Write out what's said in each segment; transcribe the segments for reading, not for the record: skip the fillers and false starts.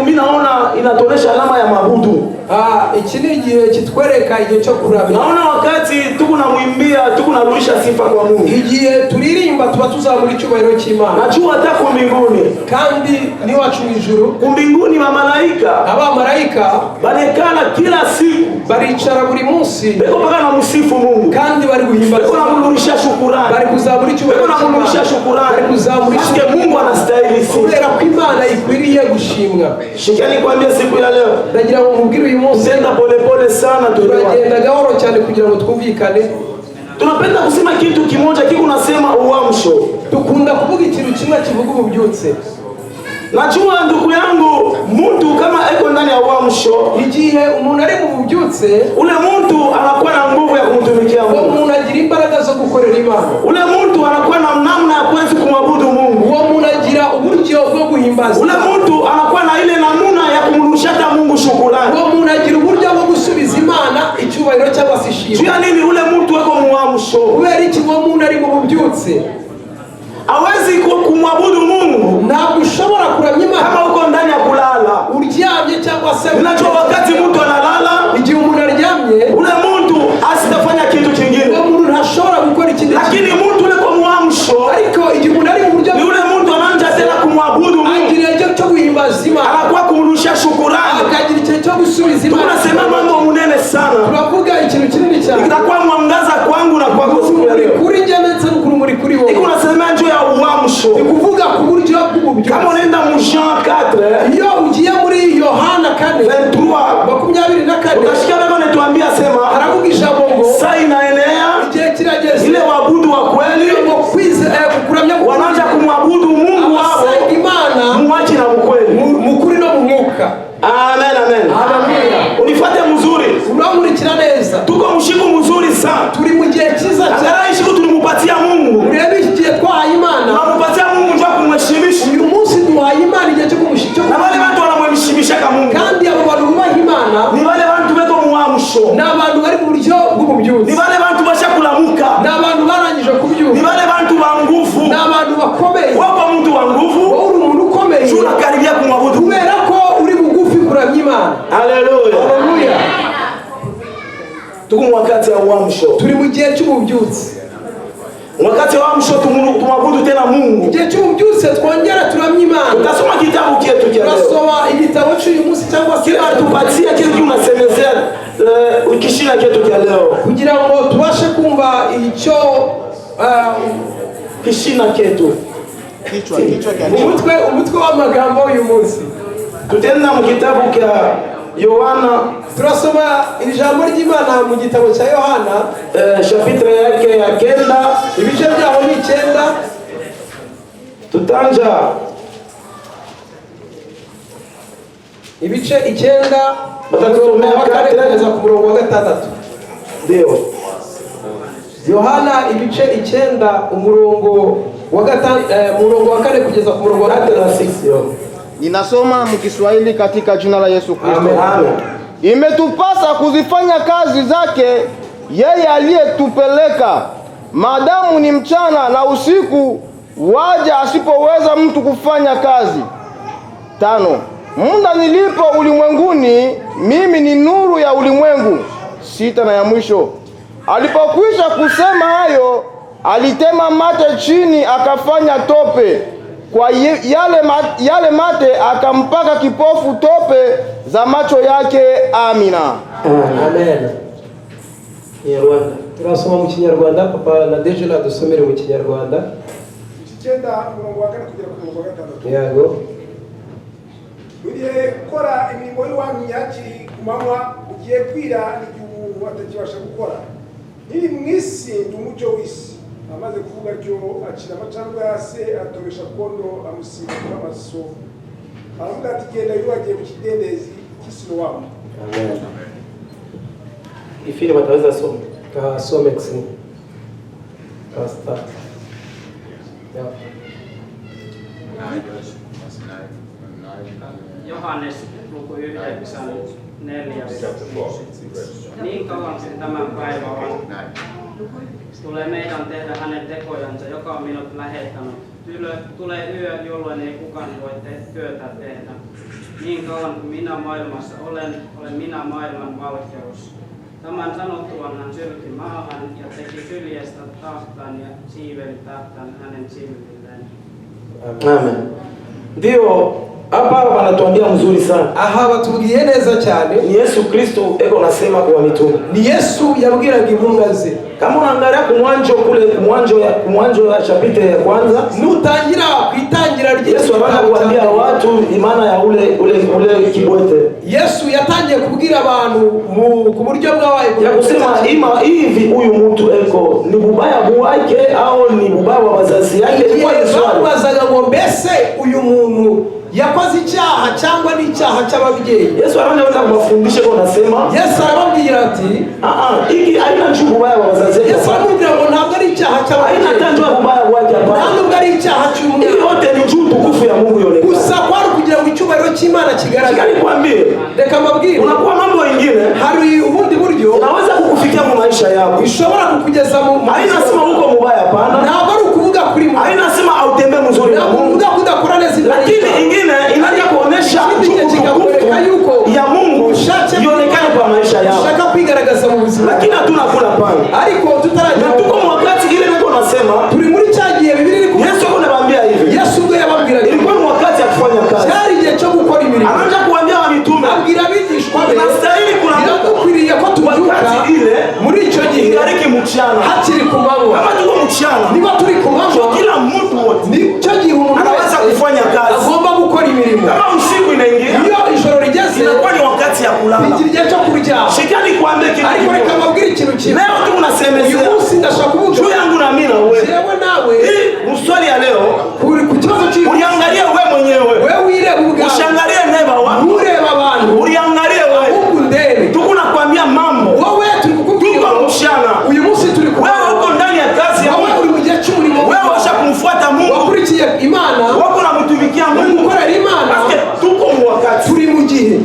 mimi naona inatonesha alama ya mabudu. Iki ni igihe kitwereka igihe cyo kuramya. Naona wakati tuko namwimbia, tuko narudisha sifa kwa Mungu. Igihe turirimba tuba tuzamura icyubahiro cy'Imana. Najua hata ku mbinguni kandi niwacu ijuru, ku mbinguni bamalaika, abamarayika banekana kila siku, baricara buri munsi, beko paka na musifu Mungu, kandi bari guhimbaza, beko namurudisha shukrani, bari kuzamura icyubahiro, beko namurudisha shukrani, bari kuzamura icyubahiro. Mungu anastahili sifa. Kubera ko Imana ikwiriye gushimwa. Shikani kwambia siku ya leo, ndagira ngo mubwire uyu munsi senda pole sana turagenda gahoro cyane kugira ngo twumvikane. Tunapenda kusema kitu kimoja kiko nasema uamsho. Tukunda kuvuga ikintu kimwe kivuga ububyutse. Najua ndugu yangu, mtu kama eko ndani ya uamsho, igihe umuntu ari mu bubyutse, ule mtu anakuwa na nguvu ya kumtumikia Mungu. Umuntu agira imbaraga zo gukorera Imana. Ule mtu anakuwa na namna ya kuweza kumwabudu Mungu. Uwo muntu agira uburyo bwo guhimbaza. Ule mtu anakuwa na ile namna ya kumrudishia Mungu shukrani. Uwo muntu agira uburyo bwo gusubiza Imana icyubahiro cyangwa se ishimwe. Jua nini ule mtu wako muamsho? Kubera iki uwo muntu ari mu bubyutse? Hawezi kumwabudu Mungu. Ntabwo ushobora kuramya Imana kama uko ndani ya kulala. Uryamye cyangwa se unajua wakati mtu analala, igihe umuntu aryamye, ule mtu asitafanya kitu kingine. Uwo muntu ntashobora gukora ikindi. Lakini mtu ule kwa muamsho, ariko igihe umuntu ari mu buryo, ni ule mtu anaanza tena kumwabudu Mungu. Agira icyo cyo guhimbaza Imana, anakuwa kumrudishia shukrani, akagira icyo cyo gusubiza Imana. Tunasema mambo munene sana. Turavuga ikintu kinini cyane. Itakuwa mwangaza kwangu na kwako siku ya leo. Kuri njye ndetse n'ukuri kuri wowe. Iko nasema njoo ya uamsho. Ni kuvuga ku buryo bw'ububyutse. Kama unaenda mu Jean 4, iyo ugiye muri Yohana 4:23 utasikia Baba anatuambia sema, aravuga ijambo ngo saa inaenea, igihe kirageze, ile waabudu wa kweli kuramya wanaanza kumwabudu Mungu wao Imana muwachi na mkweli, mukuri no mu mwuka. Amen, amen. Haleluya. Unifuate mzuri. Uramurikira neza. Tuko mshiku mzuri sana. Turi mu gihe cyiza cyane. Angalau shiku tulimupatia Mungu. Urebe iki gihe twahaye Imana. Tunamupatia Mungu njoo kumheshimisha. Uyu munsi duhaye Imana igihe cyo kumheshimisha. Na wale watu wanamheshimisha kama Mungu. Kandi abo bantu bubaha Imana ni wale watu beko muamsho. Ni abantu bari mu buryo bw'ububyutse. Ni wale watu bashakulamuka. Ni abantu barangije kubyuka. Ni wale watu wa nguvu. Ni abantu bakomeye. Wako mtu wa nguvu. Uri umuntu ukomeye. Tunakaribia kumwabudu. Kubera ko uri bugufi kuramya Imana. Haleluya. Haleluya. Tuko wakati wa uamsho. Turi mu gihe cy'ububyutse. Wakati wa uamsho tumwabudu tena Mungu. Igihe cy'ububyutse twongera turamya Imana. Tutasoma kitabu chetu cha leo. Turasoma igitabo cy'uyu munsi cyangwa se tupatia kile tunasemezea ukishina chetu cha leo. Kugira ngo tubashe kumva icyo kishina chetu. Kichwa umutwe w'amagambo uyu munsi. Tutaenda mu kitabu cha Yohana, turasoma ijambo ry'Imana mu gitabo cya Yohana, chapitre yake ya 9, ibice byaho ni 9. Tutanja ibice 9 batasomea kugeza ku murongo wa 6. Ndio. Yohana ibice 9 umurongo wa 4 kugeza ku murongo wa 6. Ninasoma mkiswahili katika jina la Yesu Kristo. Amen. Imetupasa kuzifanya kazi zake yeye aliyetupeleka, maadamu ni mchana na usiku waja asipoweza mtu kufanya kazi. 5. Muda nilipo ulimwenguni, mimi ni nuru ya ulimwengu. 6 na ya mwisho. Alipokwisha kusema hayo, alitema mate chini akafanya tope. Kwa yale mate akampaka kipofu tope za macho yake. Amina. Amen. Kinyarwanda. Turasoma mu Kinyarwanda, papa na Dejela dusomere mu Kinyarwanda. 9 umurongo wa 4 kugera ku murongo wa 6. Yego. Ugiye gukora imirimo y'uwami yakiri ku manywa, ugiye kwira igihe atakibasha gukora. Niri mu isi ndi umucyo w'isi. Amaze kuvuga cyo akira amacandwe yase atobesha kondo amusiga amaso. Aravuga ati genda yubagiye ku kidendezi cy'Isiloamu. Amen. Ifini bataweza soma. Someksi. Pastor. Johannes luku 9:4. Niin kauan kuin tämä päivä on, tulee meidän tehdä hänen tekojansa, joka on minut lähettänyt. Tulee yö, jolloin ei kukaan voi työtä tehdä. Niin kauan kuin minä maailmassa olen minä maailman valkeus. Tämän sanottuaan hän sylki maahan ja teki syljestä tahtaan ja siiveli tahtaan hänen silmilleen. Amen. Ndio hapa wanatuambia mzuri sana. Aha batubwiye neza cyane. Ni Yesu Kristo eko nasema kwa mitume. Ni Yesu yabwiraga intumwa ze. Kama unaangalia kumwanjo ya chapite ya kwanza, nutangira kwitangira Yesu anaanza kuambia watu imana ya ule kibwete. Yesu yatangiye kubwira abantu ku buryo bwawaye ya kusema hivi huyu mtu eko ni bubaya bwake au ni bubaya wa wazazi yake. Kwa Yesu bazaga ngo mbese uyu muntu yakoze icyaha cyangwa ni icyaha cy'ababyeyi. Yesu anaanza kubafundisha kwa nasema, Yesu arababwira ati hiki haina njoo bubaya wa wazazi. Yesu arababwira ngo ntabwo ari icyaha cy'ababyeyi, haina njoo bubaya bwake hapa, ntabwo ari icyaha cy'umuntu. Yote ni njoo tukufu ya Mungu yonekana. Gusa kwari kugira ngo icyubahiro cy'Imana kigaragare. Nikwambie, reka mbabwire, unakuwa mambo mengine hari ubundi buryo unaweza kukufikia mu maisha yako, ishobora kukugeza mu haina sema uko mubaya hapana, ntabwo ari ukuvuga kuri mu, haina sema autembe mzuri na Mungu, ntabwo kudakora neza, lakini ingine inaja kuonesha yuko ya Mungu ionekane kwa maisha yao, shaka kwigaragaza mu buzima, lakini hatuna kula pana. Ariko tutarajya tuko wakati ile niko nasema turi muri cyagiye Biblia iri Yesu anawaambia hivi. Yesu ngo yababwira ilikuwa ni wakati ya kufanya kazi, cyari igihe cyo gukora imirimo. Anaanza kuambia wa mitume, abwira abigishwa be tunastahili kukwiriye ko tubyuka wakati ile muri icyo gihe ingariki mchana, hakiri ku manywa. Kama tuko mchana, niba turi ku manywa, kila mtu wote ni cyo gihe umuntu anaweza kufanya kazi, agomba gukora imirimo. Kama usiku inaingia, iyo ijoro rigeze, inakuwa ni wakati ya kulala, igihe cyo kuryama. Shikani kuambia kitu, ariko reka mbabwire ikintu kimwe. Leo tu unasemezea uyu munsi ndashaka kuvuga juu yangu na mimi na wewe, jewe nawe, mswali ya leo ku kibazo cy'uyu, uliangalia wewe mwenyewe, wewe wireba ubwawe, ushangalie neba wako, ureba abantu, uliangalie wewe, ahubwo ndebe. Tuko nakwambia mambo, wowe turi kukubwira tuko mshana, uyu munsi turi ku, wewe uko ndani ya kazi ya Mungu, uri mu gihe cy'umurimo, wewe washa kumfuata Mungu, wakurikiye Imana, wako namtumikia Mungu, ukorera Imana, parce tuko mu wakati, turi mu gihe.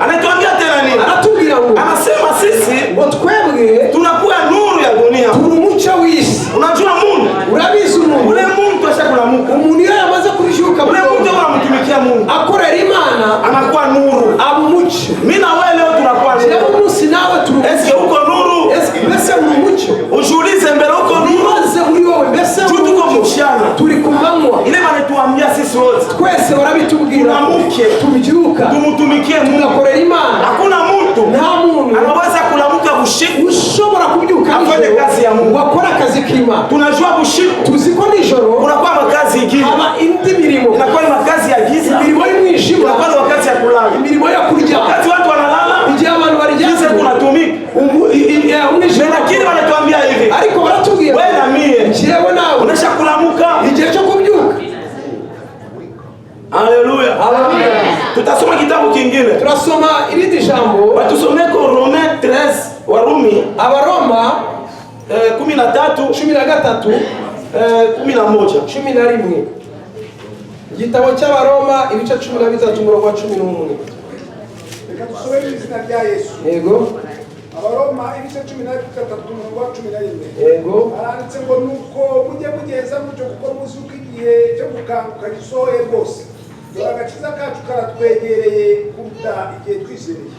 Anatuambia tena nini? Aratubwira ngo, anasema sisi ngo twebwe tunakuwa nuru ya dunia, turi umucyo w'isi. Unajua Mungu, urabizi umuntu, ule Mungu ashakulamuka, umuntu iyo yamaze kurishuka, ule Mungu anamtumikia Mungu, akorera Imana, anakuwa nuru, aba umucyo. Mimi na wewe leo tunakuwa nuru. Leo umunsi nawe turi, eske uko nuru? Eske mbese uri umucyo? Ujiulize mbele uko nuru? Maze uri wowe mbese tuko mchana, turi ku manywa. Ile banatuambia sisi wote, twese barabitubwira, tunamuke, tubyuka, tumutumikie Mungu, tugakorera Imana. Hakuna mtu, nta muntu anaweza kulamuka bushiku ushobora kubyuka afanye kazi ya Mungu, wakora akazi k'Imana. Tunajua bushiku tuzi ko nijoro unakuwa makazi ingine, haba indi mirimo, inakuwa ni makazi ya giza, imirimo y'umwijima, inakuwa ni wakati ya kulala, imirimo yo kurya, wakati watu wanalala, igihe abantu baryamye kunatumika umwijima. Lakini wanatuambia hivi, ariko baratubwira wewe na mie, jewe nawe, unasha kulamuka igihe cyo kubyuka. Haleluya, haleluya. Tutasoma kitabu kingine, turasoma irindi jambo, batusomeko Romains 13, Warumi Abaroma 13 11. Igitabo cy'Abaroma ibice 13 umurongo wa 11. Reka dusome izina rya Yesu. Yego. Abaroma ibice 13 umurongo wa 11. Yego. Aranditse ngo nuko mujye mugeza mucyo kuko muzi uko igihe cyo gukanguka gisohoye rwose. Dore agakiza kacu karatwegereye kuruta igihe twizereye.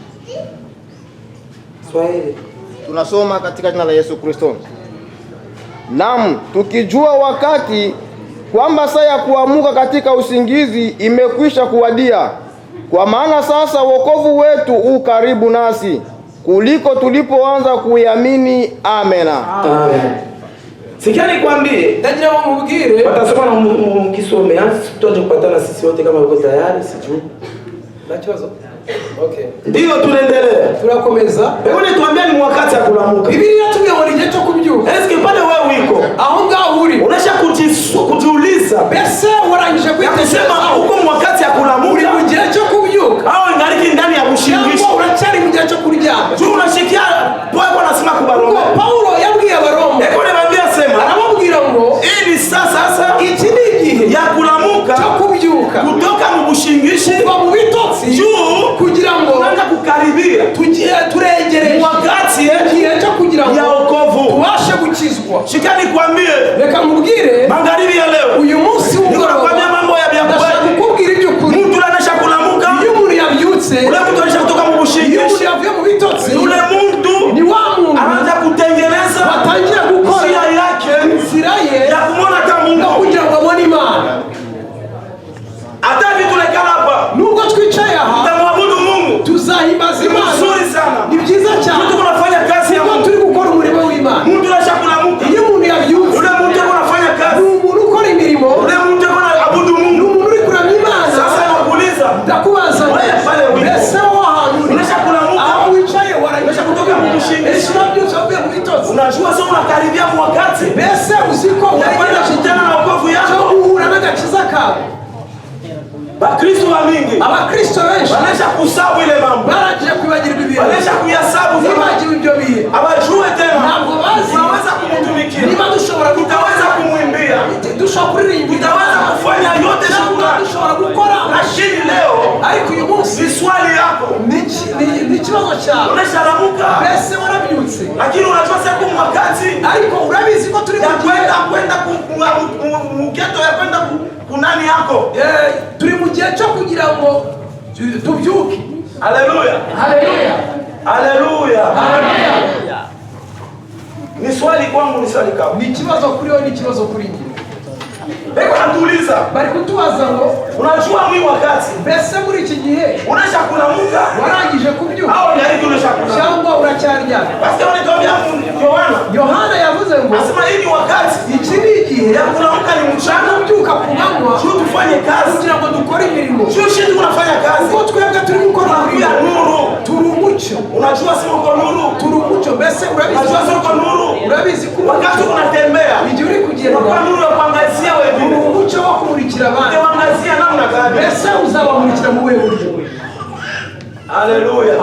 Swahili. Tunasoma katika jina la Yesu Kristo. Naam, tukijua wakati kwamba saa ya kuamuka katika usingizi imekwisha kuwadia, kwa maana sasa wokovu wetu u karibu nasi kuliko tulipoanza kuiamini. Amena. Amen. Sikia nikwambie, ndagira ngo mubwire, watasoma na mkisome, tuje kupatana sisi wote kama uko tayari, sijui. Na kibazo? Okay. Ndio tunaendelea. Turakomeza. Wewe tuambia ni wakati ya kulamuka. Biblia tumewona igihe cyo kubyuka. Eske pale wewe uko? Aho ngaho uri. Unasha kujiuliza. Bese warangije kwitesema uko mu wakati ya kulamuka. Uri mu gihe cyo kubyuka. Au ingaliki ndani ya bushingishi. Uracyari mu gihe cyo kuryama. Tu unashikia Paulo anasema kwa Baroma. Paulo yabwiye Abaroma. Eko niambia sema. Arababwira ngo ili sasa iki ni igihe ya kulamuka cyo kubyuka. Kutoka mu bushingishi kuva mu bitotsi juu kugira ngo tunaanza kukaribia turegereje wakati igihe cyo kugira ngo ya wokovu tubashe gukizwa. Shikani kwambie, reka mubwire magharibi ya leo uyu munsi w'umugoroba mambo ya byakwe ndashaka kukubwira ibyo kuri mtu anasha kulamuka iyo umuntu wewe pale ulipo. Mbese wahantu Unashakulamuka. aho wicaye waranyesha kutoka mu mushinga. ese urabyutse uvuye mu bitotsi. Unajua sasa unakaribia wakati. Mbese uziko Unakwenda kujana na wokovu cyo yako. guhura n'agakiza kawe. Bakristo wa mingi. Abakristo benshi Wanaisha kusabu ile mambo. barangije kwibagirwa ibintu. Wanaisha kuyasabu Nibagiwe ibyo bihe. abajue tena. Ntabwo bazi. Tunaweza kumtumikia. Niba dushobora Tutaweza kumwimbia. dushobora kuririmba. Tutaweza kufanya yote shukrani. Dushobora gukora. Lakini leo Ariko uyu munsi ni swali yako. ni ikibazo cyawe. Unashalamuka. Mbese warabyutse. Lakini unajua sasa kwa wakati Ariko urabizi ko turi ya kwenda mugeto ya kwenda kunani yako. Turi mu gihe cyo kugira ngo tubyuke. Haleluya. Haleluya. Haleluya. Haleluya. Ni swali kwangu, ni swali kwako. Ni ikibazo kuri wowe, ni ikibazo kuri njye. Beko natuuliza. Bari kutubaza ngo Unajua mimi wakati mbese muri iki gihe unaisha kulamuka warangije kubyuka au ndio unaisha kulamuka? cyangwa uracyaryamye? Basi wanitwambia Yohana. Yohana yavuze ngo Nasema hii ni wakati iki ni igihe ya kulamuka ni mchana. kubyuka ku manywa Sio tufanye kazi. kugira ngo dukore imirimo. Sio shidi tunafanya kazi. Kuko twebwe turi gukora Tunakuya nuru. turi umucyo. Unajua sio uko nuru. Turi umucyo. Mbese urabizi Unajua sio uko nuru. urabizi ko Wakati unatembea igihe uri kugenda kwa nuru ya kuangazia uri wengine. umucyo wo kumurikira abandi. Kuangazia namna gani? Mbese uzabamurikira mu buhe buryo? Haleluya.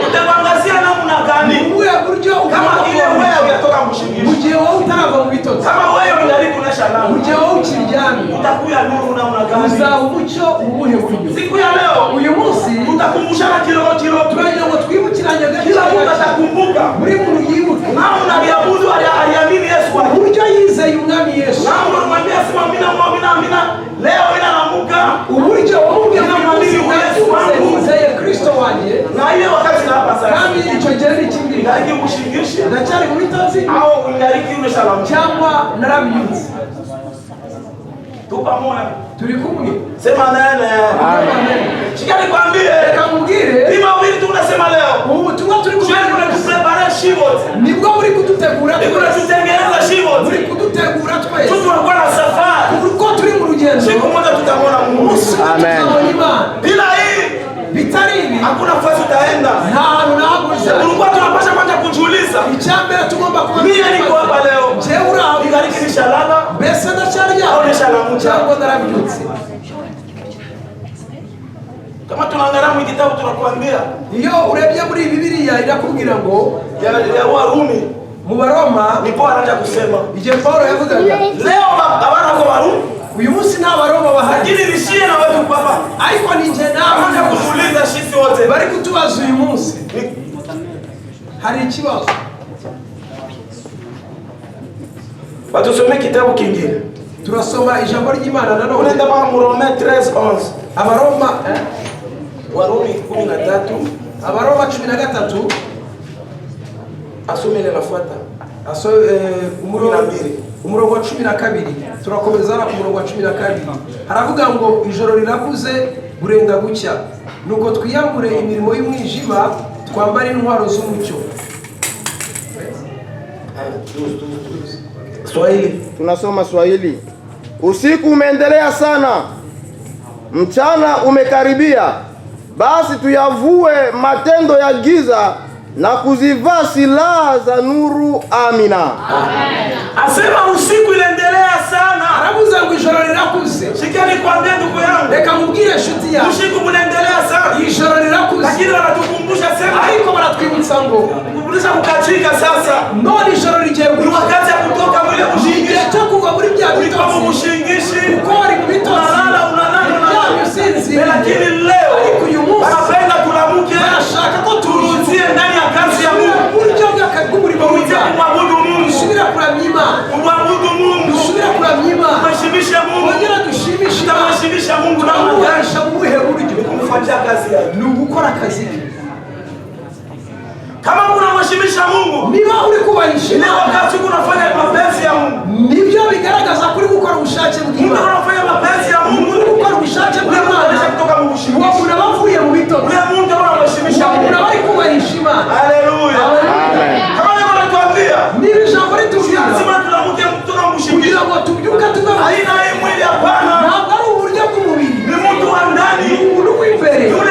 Utaangazia namna gani? Mu buhe buryo? Kama ile wewe unatoka mu mshingishi. gihe wowe utarava mu bitotsi, Kama wewe unajaribu kunesha mu namna. gihe wowe ukiryamye, Utakuya nuru namna gani? uzaba umucyo mu buhe buryo? Siku ya leo Uyu munsi tutakumbushana kilo. turagira ngo twibukiranye Kila mtu agaciro atakumbuka. buri muntu yibuke Nao unaliabudu aliamini Yesu wake. uburyo yizeye umwami Yesu, Nao unamwambia sema amina. Leo inanamuka. uburyo wamubwiye ngo Namwamini Yesu wangu. yizeye Kristo wanjye, Na ile wakati na hapa sasa. kandi icyo gihe ni ikindi Ndariki kushingishi. ndacyari mu bitotsi Au ndariki unashalamu. cyangwa narabyutse. Tupa moyo. Turi kumwe. Sema nene. Amen. Shika nikwambie. Reka mubwire Lima wili tunasema leo. ubu butumwa turi Shika kumwe kuprepare shivote. nibwo buri kudutegura Nikuna tutengeneza shivote. buri kudutegura twese Tutu tunakuwa na safari. uko turi mu rugendo. Siku moja tutamwona Mungu. Amen. Tuzabona Imana. Bila hii Bitari ibi hakuna nafasi utaenda. nta hantu nahaguza. Tulikuwa tunapasha kwanza kujiuliza. Icyambere tugomba kuba Mimi niko hapa leo. jewe uraho Nigariki nishalala. mbese ndacyarya Au nishalamuka. cyangwa narabyutse. Kama tunaangalia mu kitabu tunakuambia Iyo urebye muri Bibiliya irakubwira ngo ya Warumi mu Baroma ni Paulo anaanza kusema. igihe Paulo yavugaga Leo abana kwa Warumi. uyu munsi nta Baroma bahari, Lakini nishie na wewe baba. ariko ni njye Anaanza nawe kutuliza sisi wote. bari kutubaza uyu munsi. Hari ikibazo. Batusome kitabu kingine. Turasoma ijambo ry'Imana nanone. Unaenda kwa Rome 13:11. Abaroma Warumi 13. Abaroma 13 Asome ile nafuata. umurongo wa 12 turakomeza ku murongo wa 12 haravuga ngo ijoro rirakuze burenga gucya, nuko twiyambure imirimo y'umwijima twambare intwaro z'umucyo. Swahili. Tunasoma Swahili. Usiku umeendelea sana, mchana umekaribia. Basi tuyavue matendo ya giza na kuzivaa silaha za nuru. Amina. Asema usiku inaendelea sana. Aravuze ngo ijoro rirakuze. Shikeni kwambia ndugu yangu. Reka mubwire inshuti yawe, Usiku unaendelea sana. ijoro rirakuze, Lakini wanatukumbusha sema ariko baratwibutsa ngo kukumbusha kukatika sasa. none ijoro rigiye Ni gucya. wakati ya kutoka mwile Igihe kushingishi. cyo kuva muri bya Ulikuwa bitotsi, mushingishi. kuko wari mu bitotsi uryamye usinziriye. Lakini leo Ariko uyu munsi wanapenda tulamuke. barashaka ko Turudie ndani ya kazi ya Mungu. uburyo bw'umurimo Turudie w'Imana, kumwabudu Mungu. dusubire kuramya Imana, Kumwabudu Mungu. dusubire kuramya Imana, Tumheshimishe Mungu. twongere dushimishe Imana. Tutamheshimisha Mungu na Mungu. Turamuhanisha mu buhe buryo? Kumfanyia kazi yake. Ni ugukora akazi ke. Kama unamheshimisha Mungu, Niba uri kubahisha ile Imana, wakati unafanya mapenzi ya Mungu. nibyo bigaragaza kuri gukora ubushake Mungu bw'Imana. anafanya mapenzi ya Mungu. Uri gukora ubushake Ule Mungu bw'Imana, anaweza kutoka mu uwo ushingishi. muntu aba avuye mu bitotsi, Ule Mungu anamheshimisha uwo muntu Mungu. aba ari kubahisha Imana. Haleluya. Amen. Kama leo anatuambia Niba ijambo ritubwira lazima tunamuke tunamheshimisha. kugira ngo tubyuke tuve mu Haina hii mwili hapana. ntabwo ari uburyo bw'umubiri, Ni mtu wa ndani. ni umuntu w'imbere. Yule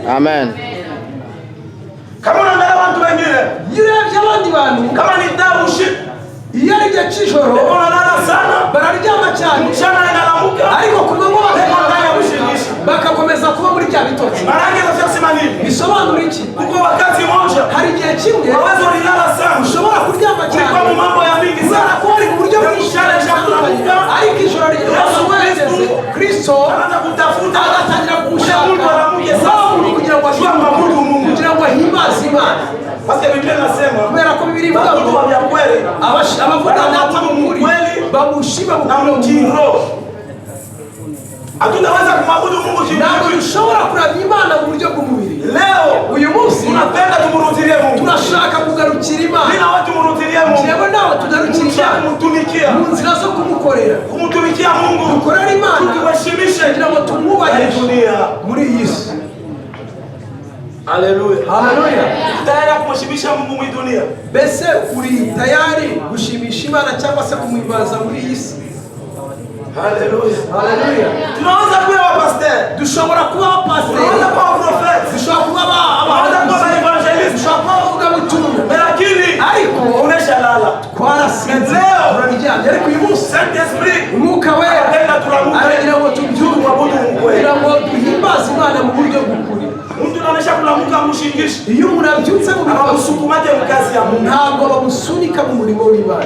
Amen. Kama unaangalia watu wengine, yirebye abandi bantu kama ni dabushi, iyo ari igihe cy'ijoro wanalala sana, bararyama cyane, mchana analamuka, ariko ku manywa ndani ya ushingishi. bagakomeza kuba muri bya bitotsi. Marangi nasema nini? Bisobanura iki? Kuko wakati moja Hari igihe kimwe wawezo ulilala sana, ushobora kuryama cyane kwa mambo ya mingi kubera sana, ko ari mu buryo bwinshi butandukanye, ariko ijoro ryose Kristo anaanza kutafuta agatangira kugushaka Mungu anamuke sana kugira ngo maabudu Mungu, kugira ngo ahimbaze Imana. Basi Biblia inasema Kubera ko Biblia ivuga watu ngo wa kweli abavuga data mu muri bamushima mu na mkiroho. Hatutaweza kumwabudu Mungu ntabwo kimwili. dushobora kuramya Imana mu buryo bw'umubiri. Leo Uyu munsi tunapenda tumrudie Mungu. turashaka kugarukira Imana. Bila watu tumrudie Mungu. Jewe nawe tugarukira Imana Kumtumikia. mu nzira zo kumukorera. Kumtumikia Mungu. Dukorera Imana Tukuheshimishe kugira ngo tumwubahe dunia muri iyi si. Haleluya. Haleluya. Tayari kumheshimisha Mungu mu dunia. Mbese uri tayari gushimisha Imana cyangwa se kumwimbaza muri iyi si? Haleluya. Haleluya. Tunaweza kuwa wapastor. Dushobora kuba abapasiteri, Tunaweza kuwa waprofeti. dushobora kuba Tunaweza kuwa evangelist. dushobora kuba abavugabutumwa, Lakini ariko umeshalala. twarasinze Leo turaryamye. Ariko uyu munsi Saint Esprit umwuka wera Tenda turamuke. aragira ngo tubyuke Tumwabudu Mungu kugira wetu. ngo duhimbaze Imana mu buryo bw'ukuri. Mtu ananesha kulamuka mushingishi. Iyo umuntu abyutse mu bibazo Abamusukumaje mu kazi ya Mungu. ntabwo bamusunika mu murimo w'Imana.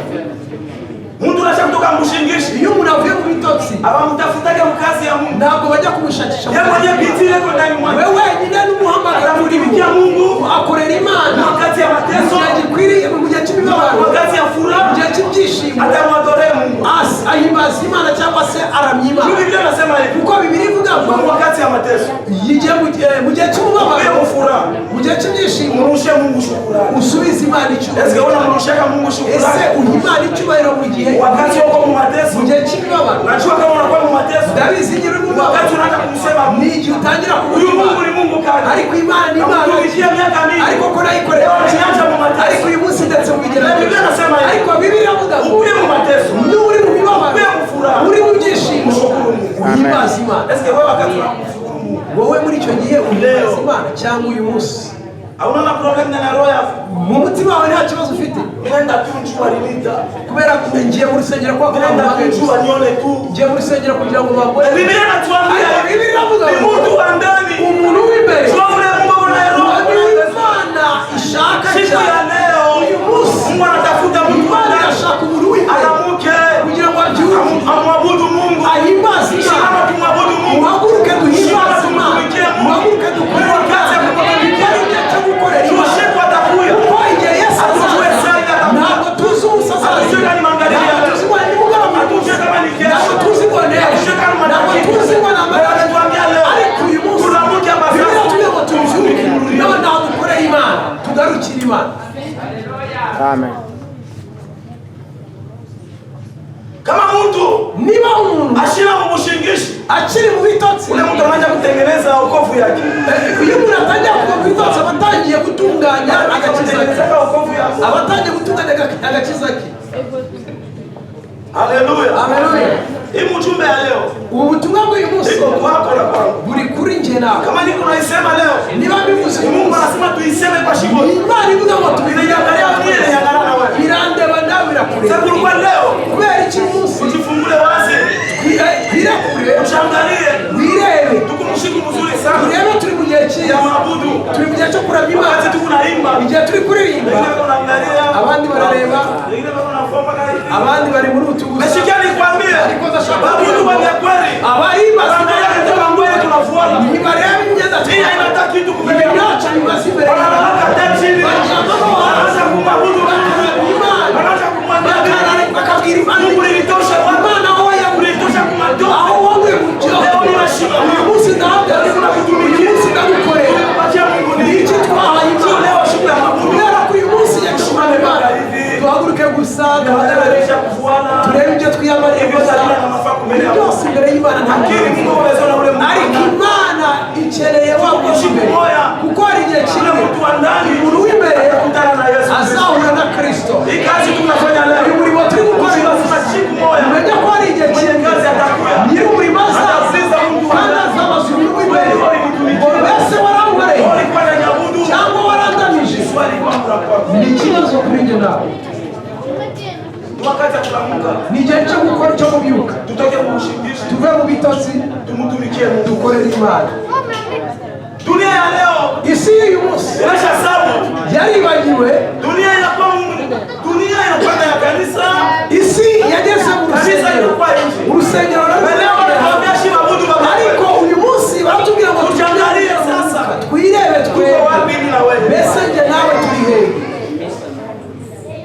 Mtu anasha kutoka mushingishi. Iyo umuntu avuye mu bitotsi Abamutafutage mu kazi ya Mungu. ntabwo bajya kumushakisha mu Yeye mwenyewe kazi. bidii yako ndani mwake. Wewe wenyine n'umuhamagara muri Anamtumikia Mungu akorera Imana wakati ya mu mateso, gihe gikwiriye, mu gihe cy'imibabaro, wakati ya mu furaha, gihe cy'ibyishimo, atamwadore Mungu. ahimbaza Imana cyangwa se aramya Imana. Biblia inasema hivi. Kuko Biblia ivuga ngo Wakati ya mateso, igihe mu gihe cy'umubabaro, wewe furaha, mu gihe cy'ibyishimo, murushe Mungu shukrani. usubize Imana Ese icyubahiro. wewe unamrushaka Mungu Ese shukrani? uha Imana icyubahiro mu gihe Wakati uko mu mateso, mu gihe cy'imibabaro? unajua kama unakuwa mu mateso, Ndabizi igihe uri mu wakati mubabaro unaanza kumsema ni Mungu, igihe utangira kuvuga huyu Mungu Imana, ni Mungu kani. ariko Imana ni Imana, Tumikia miaka mingi. ariko ko nayikorera Unaanza mu mateso. ariko uyu munsi ndetse mu Biblia bigeragezo. inasema hivi. Ariko Biblia iravuga ngo Ukuye mu mateso, niba uri mu mibabaro, ukuye mu furaha, uri mu byishimo, ushukuru Mungu. uhimbaza Imana. Ese wewe wakati unamshukuru Mungu, Wowe muri icyo gihe uhimbaza Imana cyangwa uyu munsi hauna problem na roho yako? mu mutima wawe nta kibazo ufite? Nenda tu njua limita. Kubera ko ngiye mu rusengero kwa Nenda tu njua nione tu. ngiye mu rusengero kugira ngo bambone. Biblia inatuambia Ariko Biblia iravuga ni ngo mtu wa ndani. umuntu w'imbere Sio ule Mungu na roho. Imana ishaka Siku ya cyane. leo Uyu munsi Mungu anatafuta mtu wa Imana ndani. irashaka umuntu w'imbere Anamuke kugira ngo abyuke amwabudu Mungu. ahimbaze Shikama Imana. tumwabudu Mungu. Muhaguruke duhimbaze Shikama Imana, tumtumikie Mungu. muhaguruke dukorere Wakati ya kumwabudu Imana. Igihe cyo gukorera Imana, Tushikwa atakuya. kuko igihe Yesu Hatujue azaza saa atakuya. ntabwo tuzi umunsi azaza, Hatujue kama ni magharibi ntabwo yake. tuzi ngo ni mugoroba, Hatujue kama ni kesho. ntabwo tuzi ngo ni ejo, Hatujue kama ni ntabwo matatizo. tuzi ngo ni amaraso. Anatuambia leo. Ariko uyu munsi Tunamuke hapa Biblia sasa. tuvuga ngo tubyuke noneho dukorere Imana, tugarukire Imana. Amen. Kama mtu Niba umuntu ashira mu mushingishi, akiri mu bitotsi, ule mtu anaanza kutengeneza wokovu yake. iyo umuntu atangiye kuva mu bitotsi aba atangiye gutunganya agakiza ke, Anatengeneza wokovu yake. aba atangiye gutunganya agakiza ke. Haleluya. Haleluya. Hii mjumbe ya leo Ubu butumwa bw'uyu munsi iko kwako na kwangu. buri kuri njye nawe. Kama niko naisema leo, Niba bivuze ni Mungu anasema tuiseme kwa shimo. Imana ivuga ngo Inaangalia mimi na yangana na wewe. irandeba nawe irakureba. Sasa kulikuwa leo Kubera iki munsi ujifungule wazi, twirekure, uchangalie, wirebe, tukumshike mzuri sana turebe turi mu gihe ya cyiza, maabudu. turi mu gihe cyo kuramya Imana, Wakati tuko naimba, igihe turi kuririmba, wengine wanaangalia, abandi barareba, wengine wanafomba kama hivi. abandi bari muri utu gusa. Meshikia nikwambie, Ariko ndashaka maabudu wa kweli. abahimbaza Wanaangalia katika nguo tunafuata. ntibareba imyenda Hii hainataka kitu ibi kupeleka. byacu bimaze imbere Wanalala hata chini. baryamamo Wanaanza kumwabudu Mungu. Wanaanza kumwambia bakabwira Imana Mungu nilitosha wapi? Imana oya Ulitosha kumatoa. aho wowe mujyo Leo ninashika uyu munsi ndahagaze uyu munsi ndagukorera Patia Mungu ni nini? iki twahaye Sio Imana leo siku ya maabudu. kubera ko uyu munsi yagishima Imana duhaguruke gusa duhagarare Tunatayarisha kufuana. turebe ibyo twiyamariye Hivyo gusa sasa na mafaa ibi kumelea. byose imbere y'Imana nta Lakini Mungu ameziona ule mtu. ariko Imana ikeneye wa muntu imbere kuko hari igihe Ule kimwe mtu wa ndani umuntu w'imbere kukutana na Yesu. azahura na Kristo. Hii kazi tunafanya uyu leo. murimo turi gukora Lazima siku moja umenye ko hari igihe mwenye kimwe kazi atakuya. nyiri umurimo azaza Ataziza mtu wa kandi ndani. azabaza umuntu w'imbere ngo mbese warankoreye ikibazo kuri njye nawe. wakati ya kuamka, Ni igihe cyo gukora cyo kubyuka. tutoke mu bushingishi, Tuve mu bitotsi tumutumikie Mungu. dukorere Imana. Dunia ya leo Isi y'uyu munsi inasha sabu, yaribagiwe. dunia inakuwa inakwenda ya kanisa, Isi yageze mu kanisa rusengero. inakuwa nje. Urusengero Leo wanatuambia shiba budu baba, ariko uyu munsi baratubwira ngo tujangalie sasa twirebe tuko twebwe. wapi mimi na wewe. Mbese njye nawe turi hehe?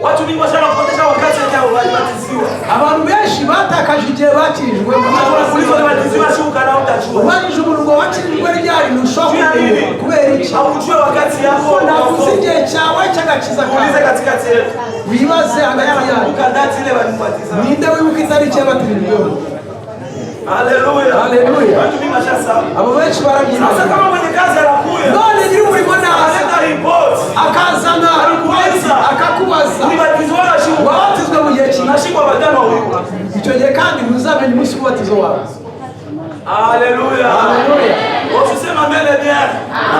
Watu wengi sana wanapoteza wakati wao walibatiziwa. Abantu benshi batakaje igihe bakirijwe. Kulizo walibatiziwa shuka na utajua. Ubajije umuntu ngo wakirijwe ryari ntushobora kumenya kubera iki? Haujue wakati yako. Navuze igihe cyawe cy'agakiza Ulize kawe. katikati yetu. Wibaze hagati yawe. Kumbuka dati ile walibatiza. Ninde wibuka itariki y'abatirijweho? Haleluya. Haleluya. Watu mimi mashasa. Abo benshi barabyina. Sasa kama mwenye kazi anakuya. None nyiri umurimo naza Aleta report. akazana akakubaza Ulibatizwa na shuka. wabatizwe mu gihe ki? Nashikwa batano huko. Icyo gihe kandi ntuzamenye umunsi w'ubatizo wawe. Haleluya. Haleluya. Usisema mbele bien.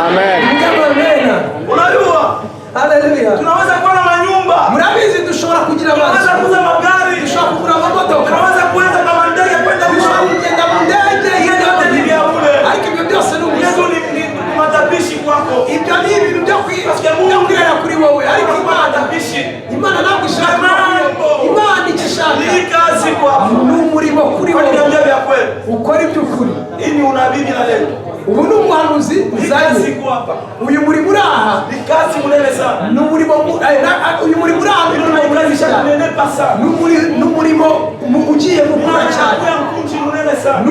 Amen. Mwana. Unajua? Haleluya. Tunaweza kuwa na manyumba. Murabizi dushobora kugira Tunaweza amazu. kuuza magari. Dushobora kugura amamodoka. Tunaweza kuweza kama ndege kwenda Dushobora huko. kugenda mu ndege hirya no Yote ni vya hino. bure. Ariko ibyo byose ni ubusa. Yesu ni matapishi kwako. Ibyo ni ibintu byo Mungu kwirera kuri wowe. Ariko Imana matapishi. Imana ntabwo ishaka Imana icyo ishaka Ni kazi kwako. ni umurimo kuri Kwani wowe. niambia vya kweli. Ukora iby'ukuri. Hii ni unabii na leo. Ubu ni umuhanuzi Ni uzanye. kazi kwako. Uyu murimo uri aha Ni kazi munene sana. ni umurimo uyu murimo uri aha ni umurimo munini cyane. Unanenepa sana. Ni umurimo ugiye gukura cyane. Unakuya mkunji munene sana. Ni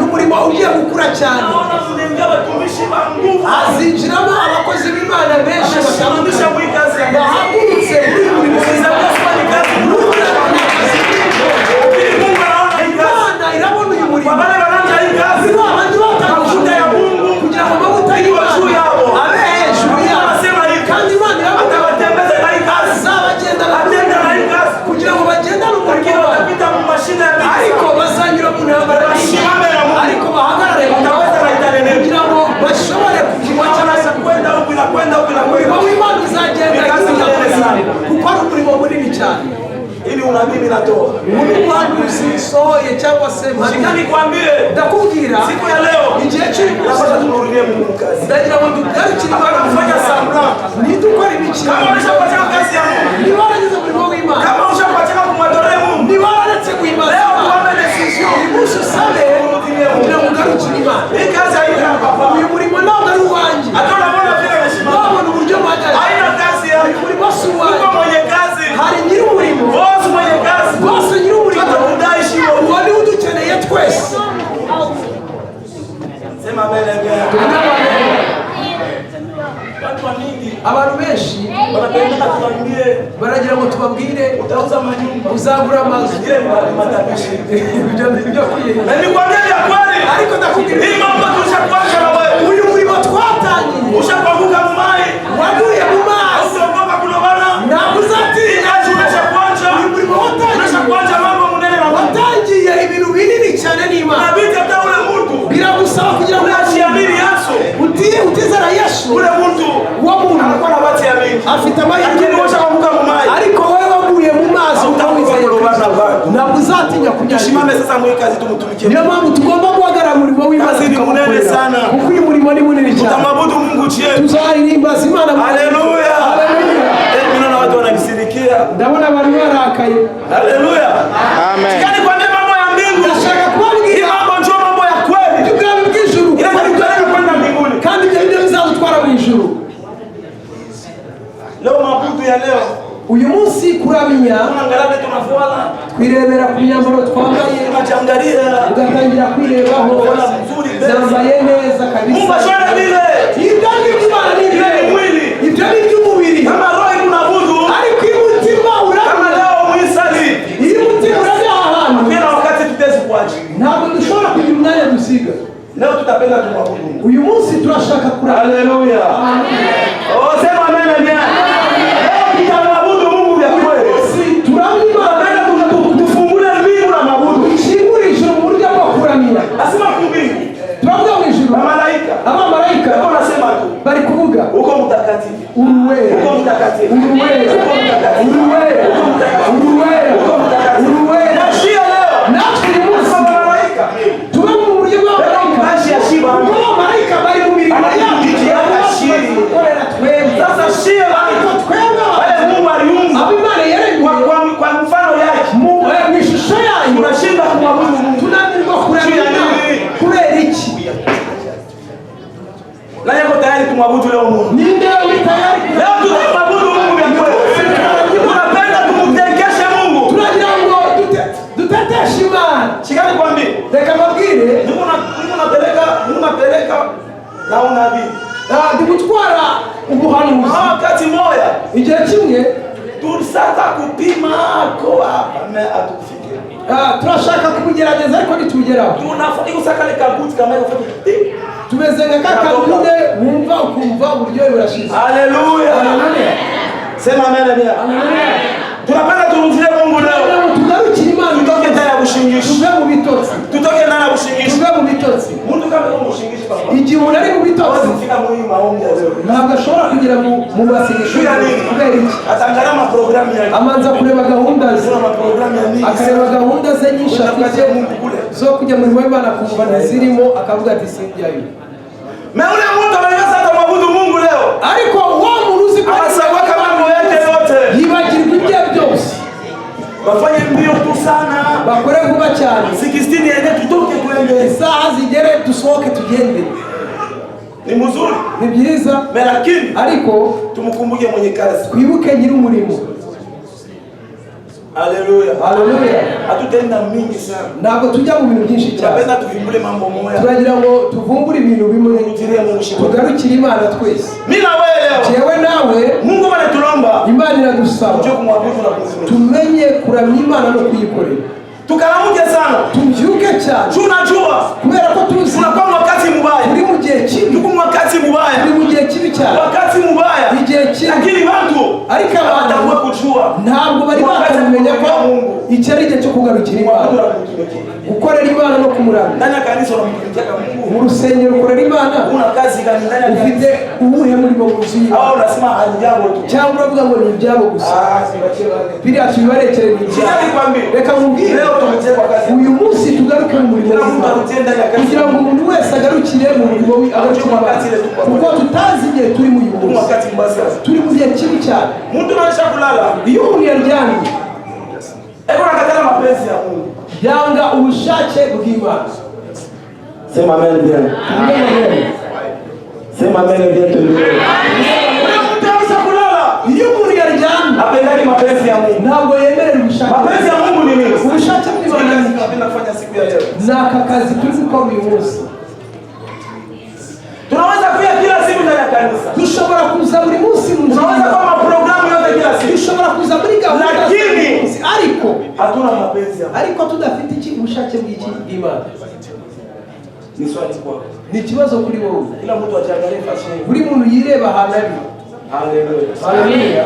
umurimo ugiye gukura cyane. Naona tunaingia watumishi wa nguvu. Hazinjiramo abakozi b'Imana benshi Wanasimamisha muri kazi ya Mungu. bahagurutse muri uyu murimo Sasa kwa ni kazi. Ili Mungu anaona hii kazi. Imana irabona uyu murimo. Kwa wale wanaanza hii kazi. Niba abandi Mafuta ya Mungu. kugira ngo amavuta y'Imana Juu yabo. abe hejuru yabo. Anasema hivi. Kandi Imana irabona Atawatembeza na hii kazi. azabagenda Atenda na hii kazi. kugira ngo bagendane umurimo Lakini wawe. watapita mu mashine ya vita. Ariko bazanyura mu ntambara Basimame na Mungu. ariko bahagarare Wataweza na itaneneo. kugira ngo bashobore kugirwa cyangwa se Kwenda huku na kwenda huku na umurimo kwenda. w'Imana uzagenda kuko ari umurimo munini cyane. Ili unabii ninatoa. Ubu ni umuhanuzi usohoye cyangwa se Shika nikwambie. ndakubwira Siku ya leo. igihe cy'umunsi Napata tumrudie Mungu kazi. ndagira ngo tugarukire Hapana kufanya sabra. nidukora imikino Kama unashapata kazi ya Mungu. niba warageze umurimo w'Imana Kama ushapata kumwadore Mungu. niba wararetse guhimbaza Leo Imana tuombe decision. uyu munsi usabe kugira ngo ugarukire Imana. Hii kazi haina papa. Uyu murimo ntabwo ari uwanjye. Hata unaona vile nasimama. Wabona uburyo mpagaze. Haina kazi ya. Uyu murimo si Uko uwanjye. mwenye kazi. Hari nyiri umurimo. Boss mwenye kazi. Bose nyiri umurimo. Tutakudai shimo. Uwo niwe udukeneye twese. Sema mbele mbele. Watu mingi. Abantu benshi Wanapenda tuambie. baragira ngo tubabwire Utauza manyumba. uzagura amazu. Ile matapishi. Ibyo kwiye. Na nikwambia vya kweli. Ariko ndakubwira Hii mambo tushakuacha na wewe. uyu murimo twatangiye Ushakuanguka mumai. waguye mu mazi Usiogopa kulobana. ntabwo Hii uzatinya. kazi unashakuacha. Uyu murimo watangiye Unashakuacha mambo munene na Mungu. watangiye ibintu binini cyane n'Imana. Unabidi hata ule mtu. Biragusaba kugira ngo Unajiamini Yesu. utizera Yesu. Ule mtu. Uwo muntu Anakuwa na bahati ya mingi. afite amahirwe Lakini ushakuanguka mumai. ariko wowe waguye mu mazi Hautaogopa kulobana bado. ntabwo uzatinya kujya Tusimame sasa muri kazi tumutumikie. niyo mpamvu tugomba guhagarara umurimo w'Imana Kazi ni munene tukamukorera. sana. kuko uyu murimo ni munini cyane. Tutamwabudu Mungu chetu. tuzahimbaza Imana mu- Haleluya. Haleluya. Mimi naona watu wanakisirikia. ndabona abantu barakaye. Haleluya. Amen. Sikani kwambia mambo ya mbingu. ndashaka Hii kubabwira mambo ndio mambo ya kweli. ubwami bw'ijuru Inatupeleka kwenda mbinguni. kandi ibyo nibyo bizadutwara mu ijuru. Leo mabudu ya leo. uyu munsi kuramya Tunaangalia tunafuala. twirebera ku myambaro twambaye Tunajiangalia. ugatangira kwirebaho Tunaona mzuri mbele. zambaye neza kabisa. Mungu ashone vile. ibyo ni iby'Imana ni Ile ni mwili. ibyo ni iby'umubiri. Kama roho inabudu. ariko iyo umutima Kama uramya leo muisali. iyo umutima uramya ahantu Kila wakati tutezi kuacha. ntabwo dushobora kugira umwanya dusiga. Leo tutapenda tumwabudu Mungu. uyu munsi turashaka kuramya. Haleluya. Oh, sema amen amen. Leo tutamwabudu Mungu vya kweli. turamya Imana Tufungule mbingu na mabudu. ishingure ijuru mu buryo bwo kuramya. Nasema kumbingu. turavuga mu ijuru Na malaika. abamarayika Leo nasema tu. bari kuvuga vuga uko mtakatifu, uruwera uko mtakatifu, uruwera uko mtakatifu, uruwera uko mtakatifu, uruwera uko mtakatifu. uruwera. Nashia leo natwe uyu munsi malaika tuba mu buryo bw'abamarayika bashi ya shiba kuko abamarayika bari mu mirimo yacu gukorera twebwe. sasa shia ariko twebwe wale Mungu aliumba abo Imana yaremye kwa mfano yake, mu ishusho yayo tunashinda kumwabudu Mungu. tunanirwa kuramya kubera iki? Nani yuko tayari kumwabudu leo Mungu? Ninde uri tayari? Leo tunamwabudu Mungu vya kweli. Tunapenda tumtekeshe Mungu. Turagira ngo duteteshe Imana. Shikani kwambie. Reka mbabwire, Mungu napeleka na unabii. ndi gutwara ubuhanuzi. Wakati moja Igihe kimwe tulisaka kupima ko hapa na atukufike. turashaka kubugerageza ariko ntitugeraho. Tunafanya usaka ile kabuti kama hiyo fanya. Tumeze nka kakabune wumva ukumva uburyohe burashize. Haleluya. Haleluya. Sema amen amen. Haleluya. Tunapenda tumtie Mungu leo. Tugarukire Imana. Tutoke ndani ya bushingishi. Tuve mu bitotsi. Tutoke ndani ya bushingishi. Tuve mu bitotsi. Mtu kama yuko bushingishi papa. Igihe umuntu ari mu bitotsi Kufika muri maombi ya leo. ntabwo ashobora kugera mu masengesho kubera iki? Atangara ama programu ya Amanza kureba gahunda ze, ama programu ya nini? akareba gahunda ze nyinshi afite zo kujya mu murimo w'Imana kumva ntizirimo, akavuga ati sinjyayo. Na ule mtu anaweza hata kumwabudu Mungu leo. Ariko wa muntu uzi ko Anasahau mambo yake yote. yibagirwa ibye byose, Wafanye mbio tu sana. bakore vuba cyane, 16 yende tutoke twende. isaha zigere dusohoke tugende. Ni mzuri. Ni byiza, Lakini ariko tumkumbuke mwenye kazi. twibuke nyiri umurimo. Haleluya. Haleluya. Hatutaenda mingi sana. Ntabwo tujya mu bintu byinshi cyane, Tunapenda tuvimbule mambo moja. turagira ngo tuvumbure ibintu bimwe, tugarukire Imana twese. Mimi na wewe leo. Jewe nawe Mungu anatulomba Imana iradusaba tujye kumwabudu na kumsifu. tumenye kuramya Imana no kuyikorera, Tukaramuke sana. tubyuke cyane, Tunajua kubera ko tuzi tunakuwa wakati mbaya. turi mu gihe kibi, Tuko wakati mbaya. turi mu gihe kibi cyane, Wakati mbaya. igihe kibi. Lakini watu Ariko abantu hawataka kujua ntabwo bari bakamenya ko iki ari igihe cyo kugarukira Imana, gukorera Imana no kumuramya. ndani ya kanisa unamtumikia Mungu. Mu rusengero ukorera Imana, Una kazi gani ndani ya ufite kanisa? uwuhe murimo wuzuye, Au unasema hajambo tu. cyangwa uravuga ngo ni ibyabo gusa? Sibache wale. Biriya tubibarekere ni ibyabo. Sitaki kwambie. Reka mubwire, Leo tumtie kwa kazi. uyu munsi tugaruke mu murimo Kila mtu w'Imana, arudie ndani ya kazi. kugira ngo umuntu wese agarukire mu murimo w'Imana, kuko tutazi igihe turi mu uyu Tuko munsi. wakati mbaya sana. Turi mu gihe kibi cyane. Mtu anaisha kulala. Iyo umuntu yaryamye Eko nakatana mapenzi ya Mungu. yanga ubushake bw'Imana. Sema amen bien. Sema amen bien tu. Mtu anaisha kulala. Iyo umuntu yaryamye Apendani mapenzi ya Mungu. ntabwo yemerera ubushake. Mapenzi ya Mungu ni nini? Ubushake bw'Imana Tunapenda kufanya siku ya leo. ni aka kazi turi gukora uyu munsi. Tunaweza pia kila siku ndani ya kanisa. Dushobora kuza buri munsi mu Tunaweza nzira, kwa programu yote kila siku. dushobora kuza muri gahunda Lakini za buri munsi, hatuna mapenzi ya Mungu. ariko tudafite iki ubushake bw'Imana. Ni swali kwako. Ni ikibazo kuri wowe. Kila mtu ajiangalie fashion. Buri muntu yireba ahantu ari. Haleluya. Haleluya.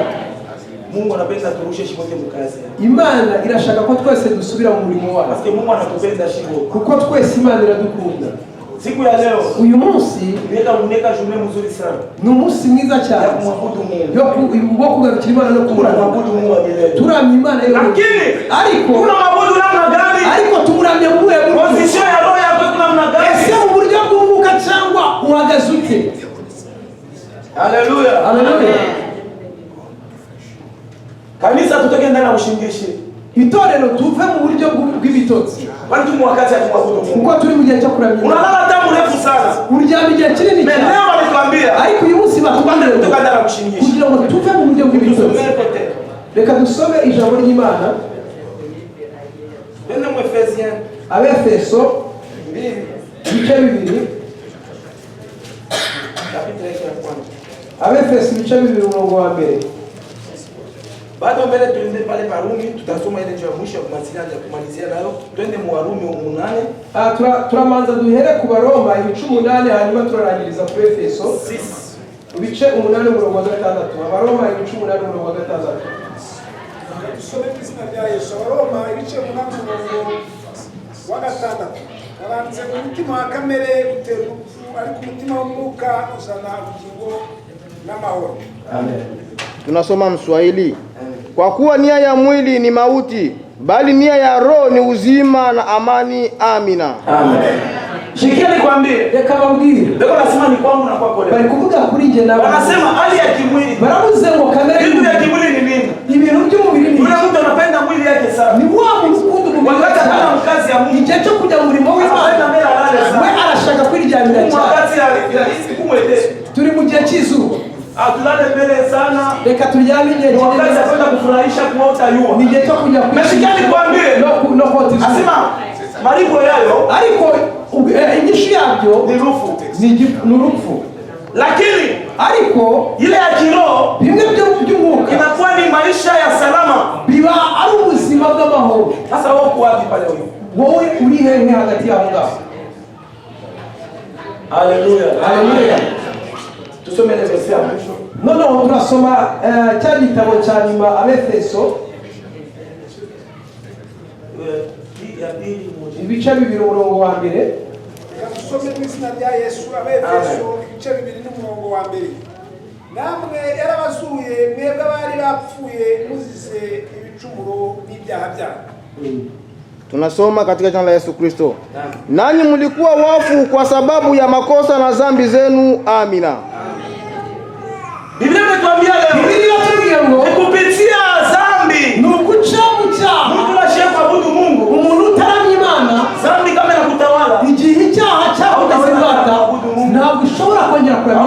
Mungu anapenda turushe shimote mkazi. Imana irashaka ko twese dusubira mu murimo wayo, Parce que Mungu anatupenda shimo. kuko twese Imana iradukunda. Siku ya leo Uyu munsi unaweka journée mzuri sana. ni umunsi mwiza Ya cyane kumwabudu Mungu. wo kugarukira Imana no kumuramya. Kumwabudu Mungu wa milele. Turamya Imana yo, Lakini ariko tunamwabudu namna gani? tumuramya mu buhe buryo? Position ya roho yako kuna namna Ese gani? mu buryo bw'umwuka cyangwa uhagaze ute? Haleluya. Haleluya. Kanisa tutoke ndani ya ushingishi. Itorero tuve mu buryo bw'ibitotsi, Kwani tumu wakati ya kumwabudu Mungu. kuko turi mu gihe cyo kuramya Imana. Unalala tamu refu sana. Uryama igihe kinini Mais cyane, leo walituambia ariko uyu munsi batubwira tutoka ndani ya ushingishi. kugira ngo tuve mu buryo bw'ibitotsi. Tusomee kote. Reka dusome ijambo ry'Imana, Twende mu Efesiens. Abefeso ibice bibiri, Chapitre ya kwanza. Abefeso ibice bibiri umurongo wa mbere. Bado mbele tuende pale Warumi, tutasoma ile ya mwisho kumalizia nayo. Twende mu Warumi 8. Turamanza duhere ku Baroma ibice 8, hanyuma turarangiriza ku Efeso 6. ibice 8 umurongo wa 6. Abaroma ibice 8 umurongo wa 6. dusome mu izina rya Yesu. Abaroma ibice 8 umurongo wa 6. Aranditse mu mutima wa kamere utera urupfu, ariko umutima w'umwuka uzana ubugingo na mahoro. Amen. Tunasoma Mswahili. Kwa kuwa nia ya mwili ni mauti, bali nia ya roho ni uzima na amani. Amina. Amen. Shikia nikwambie. Reka babwire. Leo nasema ni kwangu na kwako leo. Bari kuvuga kuri nje nawe. Wanasema hali ya kimwili. Baravuze ngo kamere Vitu vya kimwili ni nini? ibintu by'umubiri ni. Yule mtu anapenda mwili yake sana. Ni wa mukunda umubiri. Wakati ana mkazi ya Mungu. Igihe cyo kujya mu murimo w'Imana. We arashaka kwiryamira cyane. Wakati ya kumwete. Turi mu gihe cy'izuba. Tulale mbele sana. Reka turyame igihe kinini. Wakati kwenda kufurahisha kuota yua. Ni igihe cyo kujya Meshikia nikwambie. no koti. Asema malipo yayo ariko inyishu yabyo ni urupfu. Lakini ariko ile ya kiroho bimwe by'umwuka inakuwa ni maisha ya salama, biba ari ubuzima bw'amahoro. Sasa wewe uko wapi pale wewe? Wowe uri hehe hagati yabo ngabo? Haleluya. Haleluya. Tusome ile verse ya mwisho. No, tunasoma cya gitabo cya nyuma Abefeso ibice 2 umurongo wa mbere. Tusome mu izina rya Yesu. Abefeso ibice 2 n'umurongo wa mbere. Namwe yarabasuye mwebwe abari bapfuye muzize ibicumuro n'ibyaha byanyu. Tunasoma katika jina la Yesu Kristo. Nanyi mlikuwa wafu kwa sababu ya makosa na dhambi zenu. Amina. Biblia inatuambia leo. Biblia inatuambia ngo kupitia dhambi nukucha mtu anashaka kuabudu Mungu. Umuntu utaramya Imana, dhambi kama inakutawala, igihe icyaha cyakugezerata ntabwo ushobora kongera kuramya.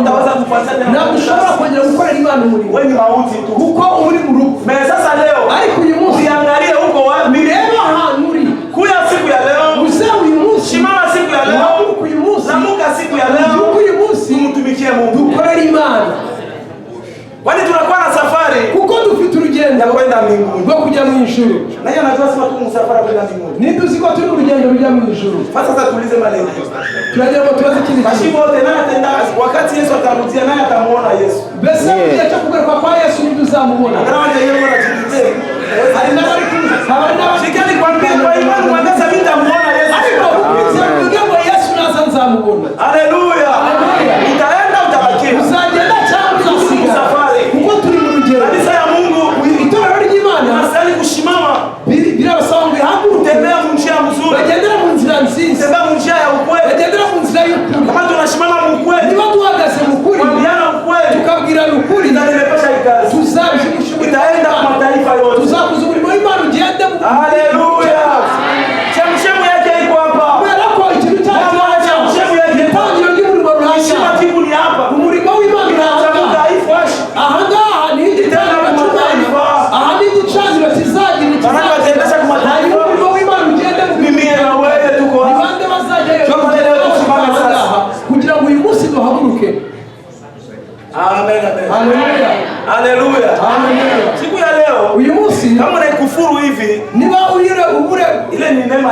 Ntabwo ushobora kongera gukorera Imana umurimo. Wewe ni mauti tu. Kuko uri mu rupfu. Mais sasa leo ariko uyu munsi usiangalie huko wapi. Reba ahantu uri. Kuya siku ya leo. Uze uyu munsi. Shimama siku ya leo. Uyu munsi. Namuka siku ya leo. Uyu munsi tumtumikie Mungu. Dukorera Imana. Kwani tunakuwa na safari kuko dufite urugendo kwenda mbinguni rwo kujya mu ijuru. Na yeye anajua sema tu msafara kwenda mbinguni. Ni tuziko turi urugendo rujya mu ijuru. Sasa tuulize malengo. Tunaje kwa tuwaze kile. Mashibo wote naye atenda wakati Yesu atarudia naye atamuona Yesu. Bese ndiye cyakugaruka kwa Yesu ndio uzamubona. Ngaraje yeye mwana chikite. Alina bari habana shikani kwambia kwa imani mwangaza mtamuona Yesu. Ariko kupitia kugambo Yesu naza nzamubona. Haleluya. Utaenda utabaki. Uzagenda cyangwa safari. Kuko turi mu rugendo. Kanisa ya Mungu itorero ry'Imana nasali kushimama. Birabasaba ngo haguruke tembea mu njia nzuri. Bagendera mu nzira nziza. Tembea mu njia ya ukweli. Bagendera mu nzira y'ukuri. Kama tunashimama mu ukweli. Niba duhagaze mu ukuri. Kuambiana ukweli. Tukabwirana ukuri. Tunalimepesha ikazi. Tuzabishimishimira. Itaenda kwa mataifa yote. Tuzakuza umurimo w'Imana ugende mu. Haleluya. Chemchemu yake iko hapa. Kubera ko ikintu cyacu chemchemu yake itangiro ry'umurimo ruhashya. Shima kibu ni hapa. Umurimo w'Imana aha ngaha ni igitangiro cy'Imana. Aha ni igicaniro kizagira ikizatendesha ku mataifa. Umurimo w'Imana ugende mu. Mimi na wewe tuko hapa. Ni bande bazajyayo kugira ngo uyu munsi duhaguruke. Amen, amen. Haleluya. Haleluya. Haleluya. Siku ya leo uyu munsi kama unaikufuru hivi niba uyire ubure ile ni neema